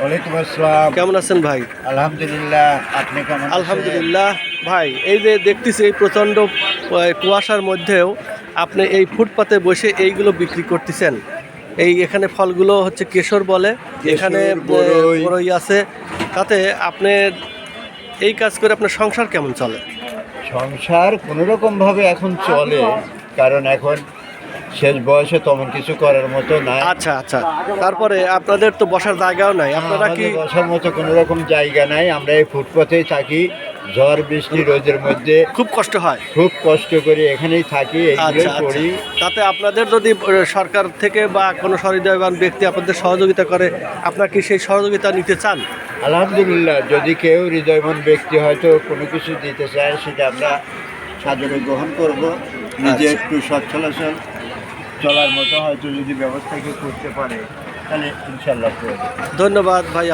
ওয়ালাইকুম আসসালাম। কেমন আছেন ভাই? আলহামদুলিল্লাহ, আপনি কেমন আছেন? আলহামদুলিল্লাহ ভাই, এই যে দেখতেছি এই প্রচণ্ড কুয়াশার মধ্যেও আপনি এই ফুটপাতে বসে এইগুলো বিক্রি করতেছেন। এই এখানে ফলগুলো হচ্ছে কেশর বলে, এখানে বরই। বড়ই আছে। তাতে আপনি এই কাজ করে আপনার সংসার কেমন চলে? সংসার কোনোরকমভাবে এখন চলে, কারণ এখন শেষ বয়সে তেমন কিছু করার মতো নাই। আচ্ছা আচ্ছা, তারপরে আপনাদের তো বসার জায়গাও নাই, আপনারা কি? আমাদের বসার মতো কোনো রকম জায়গা নাই, আমরা এই ফুটপাতেই থাকি। ঝড় বৃষ্টি রোদের মধ্যে খুব কষ্ট হয়। খুব কষ্ট করে এখানেই থাকি, এইগুলোই আচ্ছা আচ্ছা, করি। তাতে আপনাদের যদি সরকার থেকে বা কোনো সহৃদয়বান ব্যক্তি আপনাদের সহযোগিতা করে, আপনারা কি সেই সহযোগিতা নিতে চান? আলহামদুলিল্লাহ, যদি কেউ হৃদয়বান ব্যক্তি হয়তো কোনো কিছু দিতে চায়, সেটা আমরা সাদরে গ্রহণ করব। নিজে আচ্ছা। একটু সচ্ছলচল চলার মতো হয়তো যদি ব্যবস্থা কেউ করতে পারে, তাহলে ইনশাল্লাহ করব। ধন্যবাদ ভাই।